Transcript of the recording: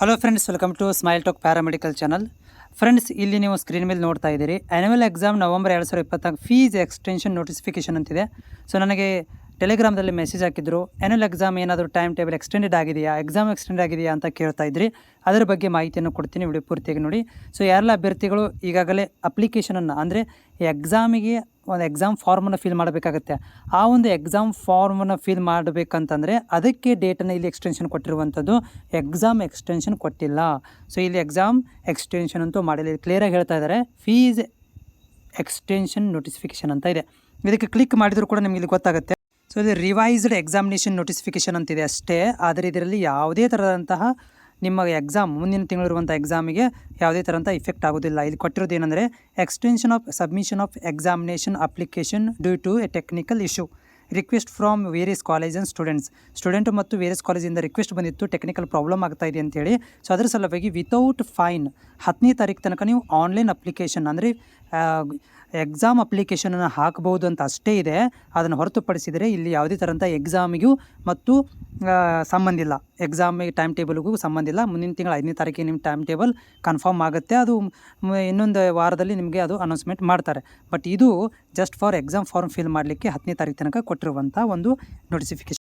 Hello friends, welcome to smile talk paramedical channel. Friends, ಇಲ್ಲಿ ನೀವು screen ಮೇಲೆ ನೋಡ್ತಾ ಇದ್ದೀರಿ annual exam November 2024 fees extension notification ಅಂತಿದೆ. ಸೊ ನನಗೆ ಟೆಲಿಗ್ರಾಮ್ದಲ್ಲಿ ಮೆಸೇಜ್ ಹಾಕಿದ್ರು, ಆ್ಯನ್ಯುವಲ್ ಎಕ್ಸಾಮ್ ಏನಾದರೂ ಟೈಮ್ ಟೇಬಲ್ ಎಕ್ಸ್ಟೆಂಡೆಡ್ ಆಗಿದೆಯಾ, ಎಕ್ಸಾಮ್ ಎಕ್ಸ್ಟೆಂಡ್ ಆಗಿದೆಯಾ ಅಂತ ಕೇಳ್ತಾ ಇದ್ರಿ. ಅದರ ಬಗ್ಗೆ ಮಾಹಿತಿಯನ್ನು ಕೊಡ್ತೀನಿ, ವಿಡಿಯೋ ಪೂರ್ತಿಯಾಗಿ ನೋಡಿ. ಸೊ ಯಾರೆಲ್ಲ ಅಭ್ಯರ್ಥಿಗಳು ಈಗಾಗಲೇ ಅಪ್ಲಿಕೇಶನನ್ನು ಅಂದರೆ ಎಕ್ಸಾಮಿಗೆ ಒಂದು ಎಕ್ಸಾಮ್ ಫಾರ್ಮನ್ನು ಫಿಲ್ ಮಾಡಬೇಕಾಗತ್ತೆ, ಆ ಒಂದು ಎಕ್ಸಾಮ್ ಫಾರ್ಮನ್ನು ಫಿಲ್ ಮಾಡಬೇಕಂತಂದರೆ ಅದಕ್ಕೆ ಡೇಟನ್ನು ಇಲ್ಲಿ ಎಕ್ಸ್ಟೆನ್ಷನ್ ಕೊಟ್ಟಿರುವಂಥದ್ದು, ಎಕ್ಸಾಮ್ ಎಕ್ಸ್ಟೆನ್ಷನ್ ಕೊಟ್ಟಿಲ್ಲ. ಸೊ ಇಲ್ಲಿ ಎಕ್ಸಾಮ್ ಎಕ್ಸ್ಟೆನ್ಷನ್ ಅಂತೂ ಮಾಡಿಲ್ಲ, ಕ್ಲಿಯರಾಗಿ ಹೇಳ್ತಾ ಇದ್ದಾರೆ ಫೀಸ್ ಎಕ್ಸ್ಟೆನ್ಷನ್ ನೋಟಿಫಿಕೇಷನ್ ಅಂತ ಇದೆ. ಇದಕ್ಕೆ ಕ್ಲಿಕ್ ಮಾಡಿದರೂ ಕೂಡ ನಿಮಗೆ ಇಲ್ಲಿ ಗೊತ್ತಾಗುತ್ತೆ. ಸೊ ಇದು ರಿವೈಸ್ಡ್ ಎಕ್ಸಾಮಿನೇಷನ್ ನೋಟಿಫಿಕೇಷನ್ ಅಂತಿದೆ ಅಷ್ಟೇ, ಆದರೆ ಇದರಲ್ಲಿ ಯಾವುದೇ ಥರದಂತಹ ನಿಮ್ಮ ಎಕ್ಸಾಮ್ ಮುಂದಿನ ತಿಂಗಳಿರುವಂಥ ಎಕ್ಸಾಮಿಗೆ ಯಾವುದೇ ಥರಂಥ ಇಫೆಕ್ಟ್ ಆಗೋದಿಲ್ಲ. ಇಲ್ಲಿ ಕೊಟ್ಟಿರೋದು ಏನಂದರೆ extension of submission of examination application due to a technical issue request from various college and student ಮತ್ತು ವೇರಿಯಸ್ ಕಾಲೇಜಿಂದ ರಿಕ್ವೆಸ್ಟ್ ಬಂದಿತ್ತು, ಟೆಕ್ನಿಕಲ್ ಪ್ರಾಬ್ಲಮ್ ಆಗ್ತಾ ಇದೆ ಅಂತೇಳಿ. ಸೊ ಅದರ ಸಲುವಾಗಿ ವಿತೌಟ್ ಫೈನ್ 10ನೇ ತಾರೀಕು ತನಕ ನೀವು ಆನ್ಲೈನ್ ಅಪ್ಲಿಕೇಶನ್ ಅಂದರೆ ಎಕ್ಸಾಮ್ ಅಪ್ಲಿಕೇಶನನ್ನು ಹಾಕ್ಬೋದು ಅಂತ ಅಷ್ಟೇ ಇದೆ. ಅದನ್ನು ಹೊರತುಪಡಿಸಿದರೆ ಇಲ್ಲಿ ಯಾವುದೇ ಥರಂಥ ಎಕ್ಸಾಮಿಗೂ ಮತ್ತು ಸಂಬಂಧ ಇಲ್ಲ, ಎಕ್ಸಾಮಿಗೆ ಟೈಮ್ ಟೇಬಲ್ಗೂ ಸಂಬಂಧ ಇಲ್ಲ. ಮುಂದಿನ ತಿಂಗಳು 5ನೇ ತಾರೀಕಿಗೆ ನಿಮ್ಮ ಟೈಮ್ ಟೇಬಲ್ ಕನ್ಫರ್ಮ್ ಆಗುತ್ತೆ, ಅದು ಇನ್ನೊಂದು ವಾರದಲ್ಲಿ ನಿಮಗೆ ಅದು ಅನೌನ್ಸ್ಮೆಂಟ್ ಮಾಡ್ತಾರೆ. ಬಟ್ ಇದು just for exam form fill ಮಾಡಲಿಕ್ಕೆ 10ನೇ ತಾರೀಕು ತನಕ ಕೊಟ್ಟಿರುವಂಥ ಒಂದು ನೋಟಿಫಿಕೇಶನ್.